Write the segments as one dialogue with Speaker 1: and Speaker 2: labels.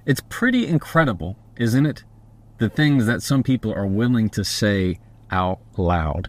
Speaker 1: It's pretty incredible, isn't it? The things that some people are willing to say out loud.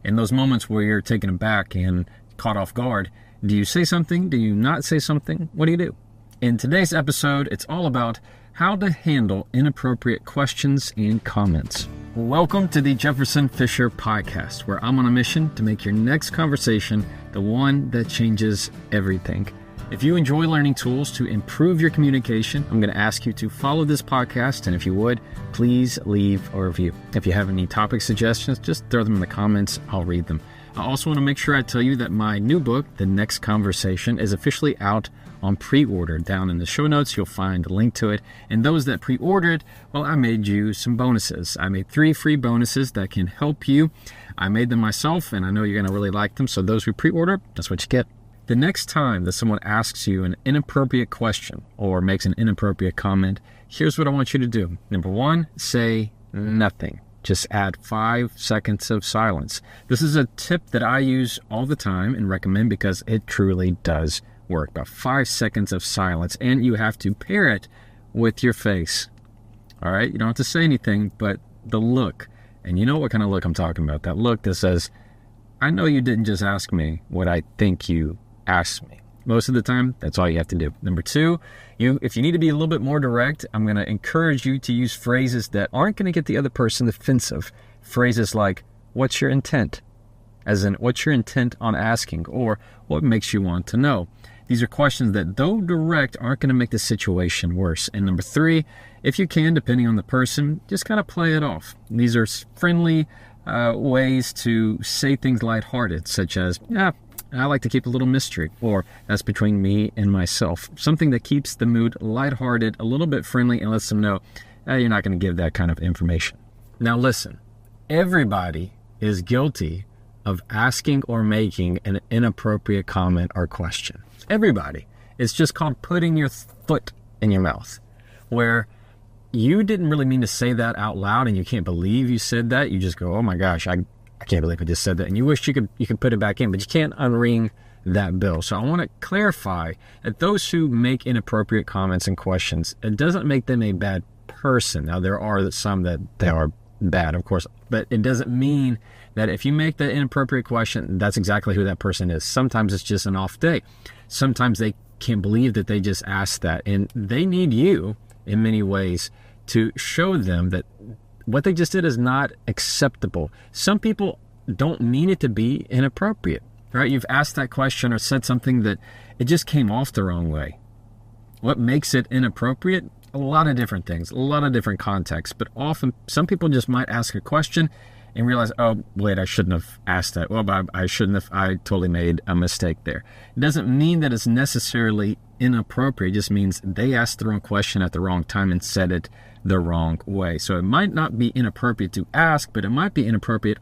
Speaker 1: In those moments where you're taken aback and caught off guard, do you say something? Do you not say something? What do you do? In today's episode, it's all about how to handle inappropriate questions and comments. Welcome to the Jefferson Fisher podcast, where I'm on a mission to make your next conversation the one that changes everything. If you enjoy learning tools to improve your communication, I'm going to ask you to follow this podcast, and if you would, please leave a review. If you have any topic suggestions, just throw them in the comments. I'll read them. I also want to make sure I tell you that my new book, The Next Conversation, is officially out on pre-order. Down in the show notes, you'll find a link to it. And those that pre-ordered, well, I made you some bonuses. I made 3 free bonuses that can help you. I made them myself, and I know you're going to really like them. So those who pre-order, that's what you get. The next time that someone asks you an inappropriate question or makes an inappropriate comment, here's what I want you to do. Number 1, say nothing. Just add 5 seconds of silence. This is a tip that I use all the time and recommend because it truly does work. About 5 seconds of silence, and you have to pair it with your face. All right? You don't have to say anything, but the look. And you know what kind of look I'm talking about. That look that says, I know you didn't just ask me what I think you asked me. Most of the time, that's all you have to do. Number 2, if you need to be a little bit more direct, I'm going to encourage you to use phrases that aren't going to get the other person defensive. Phrases like, what's your intent? As in, what's your intent on asking? Or, what makes you want to know? These are questions that, though direct, aren't going to make the situation worse. And number 3, if you can, depending on the person, just kind of play it off. These are friendly ways to say things lighthearted, such as, I like to keep a little mystery, or that's between me and myself. Something that keeps the mood lighthearted, a little bit friendly, and lets them know you're not going to give that kind of information. Now listen, everybody is guilty of asking or making an inappropriate comment or question. Everybody. It's just called putting your foot in your mouth, where you didn't really mean to say that out loud and you can't believe you said that. You just go, oh my gosh, I can't believe I just said that. And you wish you could put it back in, but you can't unring that bell. So I want to clarify that those who make inappropriate comments and questions, it doesn't make them a bad person. Now, there are some that they are bad, of course, but it doesn't mean that if you make the inappropriate question, that's exactly who that person is. Sometimes it's just an off day. Sometimes they can't believe that they just asked that, and they need you in many ways to show them that what they just did is not acceptable. Some people don't mean it to be inappropriate, right? You've asked that question or said something that it just came off the wrong way. What makes it inappropriate? A lot of different things, a lot of different contexts, but often some people just might ask a question and realize, oh, wait, I shouldn't have asked that. Well, I shouldn't have, I totally made a mistake there. It doesn't mean that it's necessarily inappropriate. It just means they asked the wrong question at the wrong time and said it the wrong way. So it might not be inappropriate to ask, but it might be inappropriate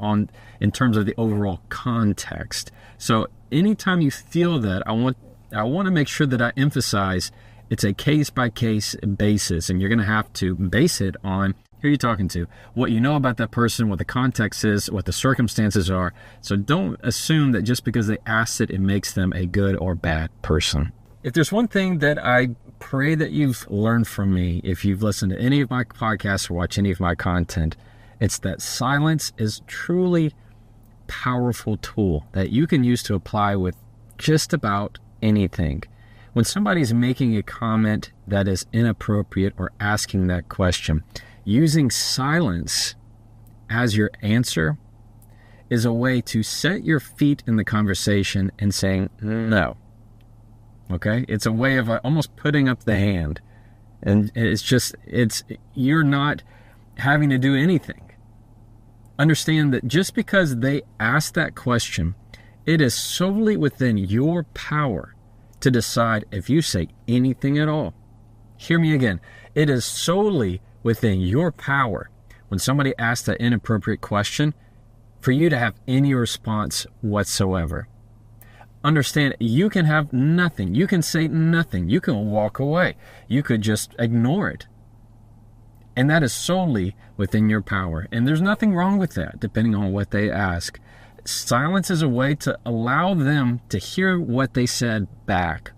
Speaker 1: in terms of the overall context. So anytime you feel that, I want to make sure that I emphasize it's a case-by-case basis, and you're going to have to base it on who you're talking to, what you know about that person, what the context is, what the circumstances are. So don't assume that just because they asked it, it makes them a good or bad person. If there's one thing that I pray that you've learned from me, if you've listened to any of my podcasts or watched any of my content, it's that silence is truly powerful tool that you can use to apply with just about anything. When somebody's making a comment that is inappropriate or asking that question, using silence as your answer is a way to set your feet in the conversation and saying no. Okay? It's a way of almost putting up the hand. And you're not having to do anything. Understand that just because they asked that question, it is solely within your power to decide if you say anything at all. Hear me again. It is solely within your power, when somebody asks that inappropriate question, for you to have any response whatsoever. Understand, you can have nothing. You can say nothing. You can walk away. You could just ignore it. And that is solely within your power. And there's nothing wrong with that, depending on what they ask. Silence is a way to allow them to hear what they said back.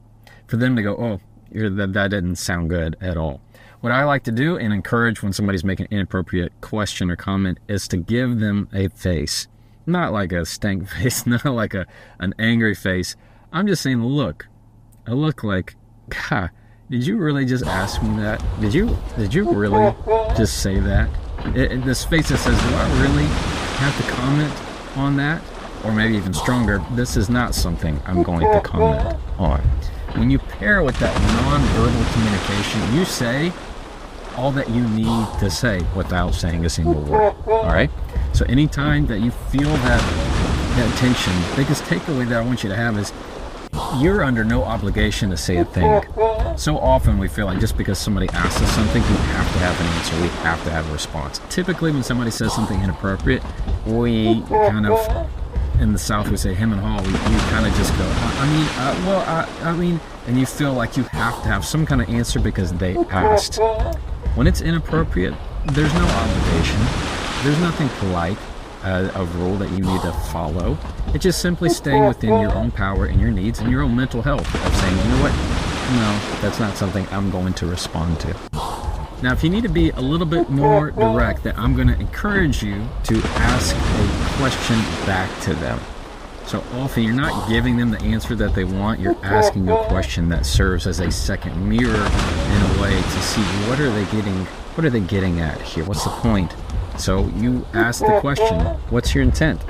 Speaker 1: For them to go, oh, that didn't sound good at all. What I like to do and encourage when somebody's making an inappropriate question or comment is to give them a face. Not like a stank face, not like an angry face. I'm just saying, look. I look like, God, did you really just ask me that? Did you really just say that? This face that says, do I really have to comment on that? Or maybe even stronger, this is not something I'm going to comment on. When you pair with that non-verbal communication, you say all that you need to say without saying a single word. All right? So anytime that you feel that tension, the biggest takeaway that I want you to have is you're under no obligation to say a thing. So often we feel like just because somebody asks us something, we have to have an answer. We have to have a response. Typically when somebody says something inappropriate, we kind of, in the South we say hem and haw, you kind of just go, I mean, and you feel like you have to have some kind of answer because they asked. When it's inappropriate, there's no obligation. There's nothing polite, a rule that you need to follow. It's just simply staying within your own power and your needs and your own mental health of saying, you know what, no, that's not something I'm going to respond to. Now, if you need to be a little bit more direct, then I'm going to encourage you to ask a question back to them. So often you're not giving them the answer that they want, you're asking a question that serves as a second mirror in a way to see what are they getting at here? What's the point? So you ask the question, what's your intent?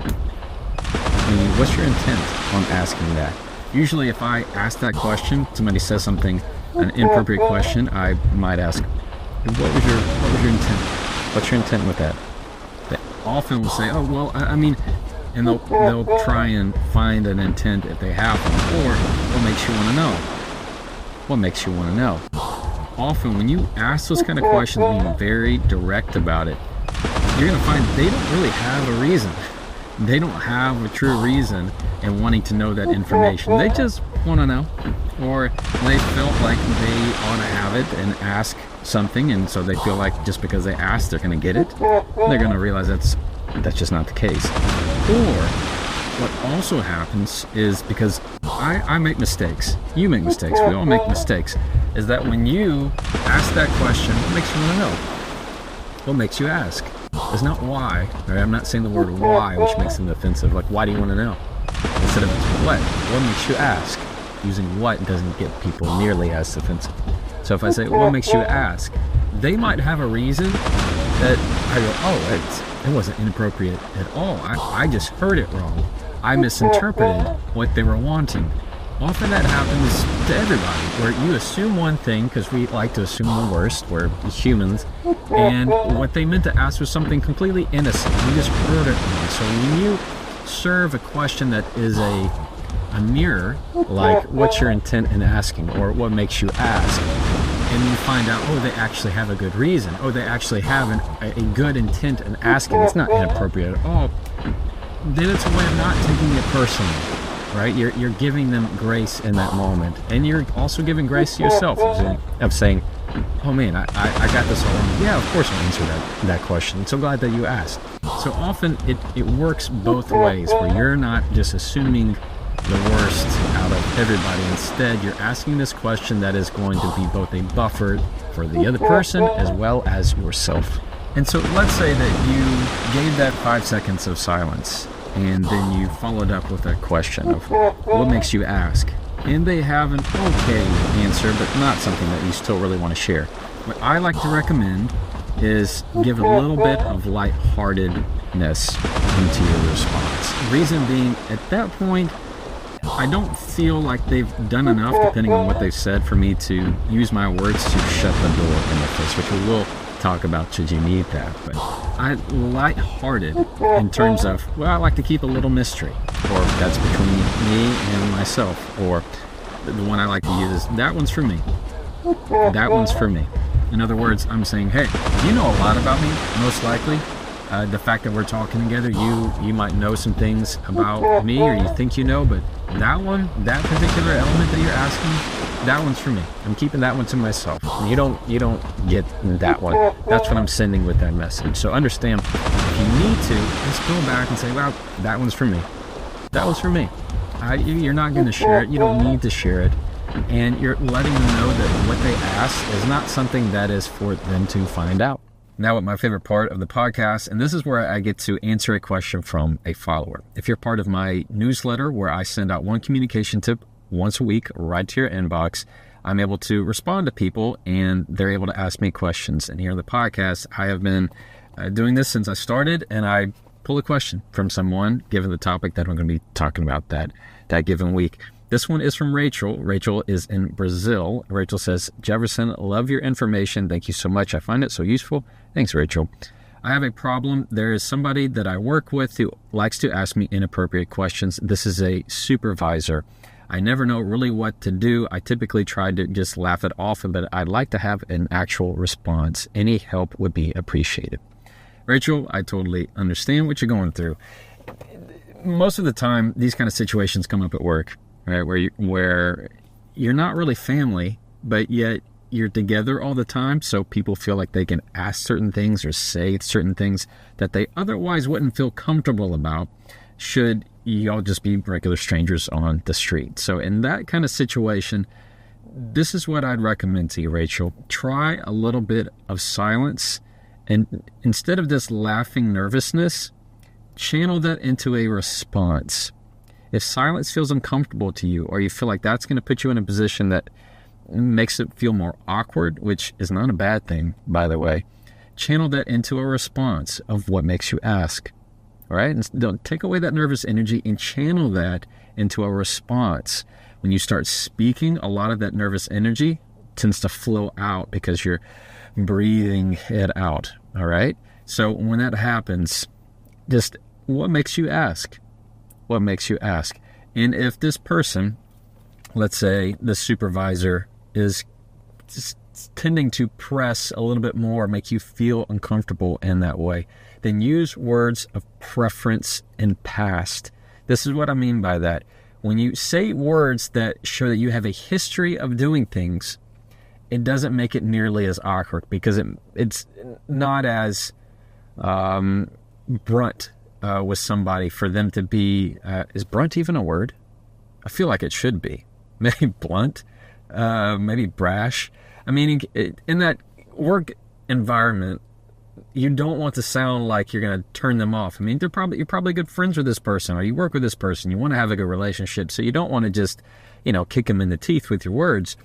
Speaker 1: What's your intent on asking that? Usually if I ask that question, somebody says something, an inappropriate question, I might ask, what was your intent? What's your intent with that? They often will say, oh, well, I mean, and they'll try and find an intent if they have one, or what makes you want to know? What makes you want to know? Often when you ask those kind of questions, being very direct about it, you're going to find they don't really have a reason. They don't have a true reason in wanting to know that information. They just want to know, or they felt like they ought to have it and ask something, and so they feel like just because they asked, they're going to get it. They're going to realize that's just not the case. Or what also happens is, because I make mistakes, you make mistakes, we all make mistakes, is that when you ask that question, what makes you want to know? What makes you ask? It's not why, right? I'm not saying the word why, which makes them offensive. Like, why do you want to know? Instead of it's what makes you ask? Using what doesn't get people nearly as offensive. So if I say, what makes you ask? They might have a reason that I go, oh, it wasn't inappropriate at all. I just heard it wrong. I misinterpreted what they were wanting. Often that happens to everybody, where you assume one thing, because we like to assume the worst, we're humans, and what they meant to ask was something completely innocent. You just heard it wrong. So when you serve a question that is a mirror, like what's your intent in asking, or what makes you ask, and you find out, oh, they actually have a good reason, oh, they actually have a good intent in asking, it's not inappropriate at all, then it's a way of not taking it personally, right? You're giving them grace in that moment, and you're also giving grace to yourself of saying, oh man, I got this all wrong. Yeah, of course I'll answer that question. I'm so glad that you asked. So often it works both ways, where you're not just assuming the worst out of everybody. Instead, you're asking this question that is going to be both a buffer for the other person as well as yourself. And so let's say that you gave that 5 seconds of silence, and then you followed up with a question of what makes you ask. And they have an okay answer, but not something that you still really want to share. What I like to recommend is give a little bit of lightheartedness into your response. Reason being, at that point, I don't feel like they've done enough, depending on what they've said, for me to use my words to shut the door in their face, which we will talk about should you need that. But I'm lighthearted in terms of, well, I like to keep a little mystery, or that's between me and myself, or the one I like to use is, that one's for me. That one's for me. In other words, I'm saying, hey, you know a lot about me, most likely. The fact that we're talking together, you might know some things about me, or you think you know, but that one, that particular element that you're asking, that one's for me. I'm keeping that one to myself. You don't get that one. That's what I'm sending with that message. So understand, if you need to, just go back and say, well, that one's for me. That was for me. You're not going to share it. You don't need to share it. and you're letting them know that what they ask is not something that is for them to find out. Now, my favorite part of the podcast, and this is where I get to answer a question from a follower. If you're part of my newsletter where I send out one communication tip once a week right to your inbox, I'm able to respond to people and they're able to ask me questions. And here on the podcast, I have been doing this since I started, and I pull a question from someone given the topic that I'm going to be talking about that given week. This one is from Rachel. Rachel is in Brazil. Rachel says, Jefferson, love your information. Thank you so much. I find it so useful. Thanks, Rachel. I have a problem. There is somebody that I work with who likes to ask me inappropriate questions. This is a supervisor. I never know really what to do. I typically try to just laugh it off, but I'd like to have an actual response. Any help would be appreciated. Rachel, I totally understand what you're going through. Most of the time, these kind of situations come up at work, right? Where you're not really family, but yet you're together all the time, so people feel like they can ask certain things or say certain things that they otherwise wouldn't feel comfortable about should y'all just be regular strangers on the street. So in that kind of situation, this is what I'd recommend to you, Rachel. Try a little bit of silence, and instead of this laughing nervousness, channel that into a response. If silence feels uncomfortable to you, or you feel like that's going to put you in a position that makes it feel more awkward, which is not a bad thing, by the way, channel that into a response of what makes you ask. All right? And don't take away that nervous energy and channel that into a response. When you start speaking, a lot of that nervous energy tends to flow out because you're breathing it out. All right? So when that happens, just what makes you ask? What makes you ask? And if this person, let's say the supervisor, is just tending to press a little bit more, make you feel uncomfortable in that way, then use words of preference and past. This is what I mean by that. When you say words that show that you have a history of doing things, it doesn't make it nearly as awkward because it's not as brunt with somebody for them to be, is brunt even a word? I feel like it should be. Maybe blunt, maybe brash. I mean, in that work environment, you don't want to sound like you're going to turn them off. I mean, you're probably good friends with this person, or you work with this person. You want to have a good relationship, so you don't want to just, kick them in the teeth with your words.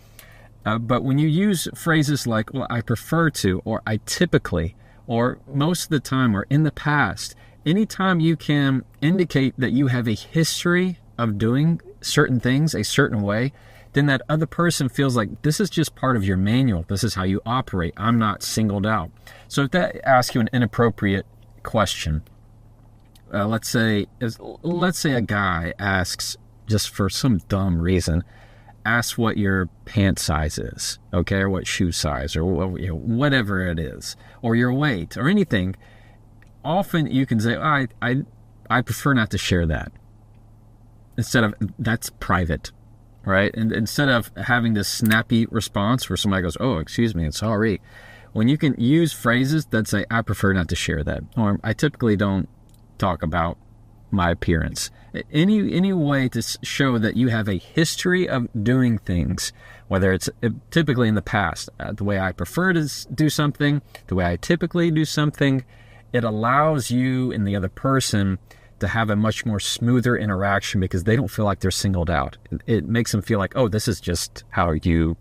Speaker 1: But when you use phrases like, well, I prefer to, or I typically, or most of the time, or in the past, anytime you can indicate that you have a history of doing certain things a certain way, then that other person feels like this is just part of your manual. This is how you operate. I'm not singled out. So if that asks you an inappropriate question, let's say a guy asks, just for some dumb reason, asks what your pant size is, okay, or what shoe size, or whatever it is, or your weight, or anything. Often you can say, I prefer not to share that. Instead of, that's private, right? And instead of having this snappy response where somebody goes, oh, excuse me, sorry. When you can use phrases that say, I prefer not to share that, or I typically don't talk about my appearance. Any way to show that you have a history of doing things, whether it's typically in the past, the way I prefer to do something, the way I typically do something, it allows you and the other person to have a much more smoother interaction because they don't feel like they're singled out. It makes them feel like, oh, this is just how you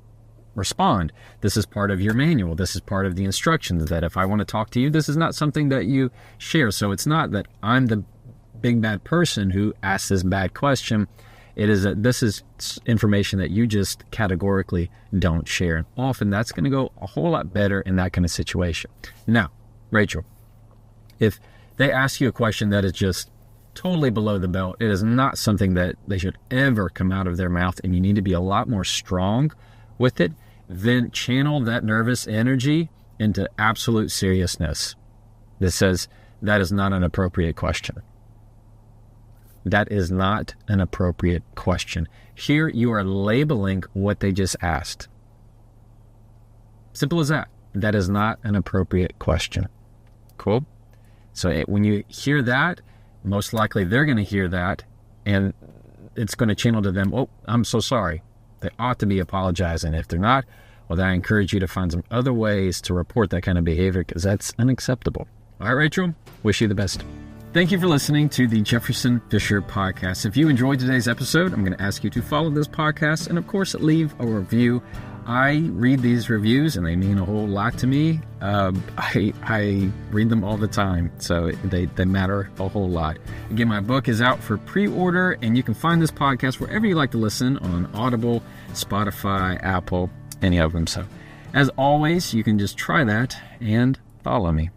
Speaker 1: respond. This is part of your manual. This is part of the instructions that if I want to talk to you, this is not something that you share. So it's not that I'm the big bad person who asked this bad question. It is that this is information that you just categorically don't share. And often that's going to go a whole lot better in that kind of situation. Now, Rachel, if they ask you a question that is just totally below the belt, it is not something that they should ever come out of their mouth, and you need to be a lot more strong with it, then channel that nervous energy into absolute seriousness. This says, that is not an appropriate question. That is not an appropriate question. Here you are labeling what they just asked. Simple as that. That is not an appropriate question. Cool? So when you hear that, most likely they're going to hear that, and it's going to channel to them, oh, I'm so sorry. they ought to be apologizing. If they're not, well, then I encourage you to find some other ways to report that kind of behavior, because that's unacceptable. All right, Rachel, wish you the best. Thank you for listening to the Jefferson Fisher podcast. If you enjoyed today's episode, I'm going to ask you to follow this podcast and, of course, leave a review. I read these reviews and they mean a whole lot to me. I read them all the time, so they matter a whole lot. Again, my book is out for pre-order, and you can find this podcast wherever you like to listen, on Audible, Spotify, Apple, any of them. So as always, you can just try that and follow me.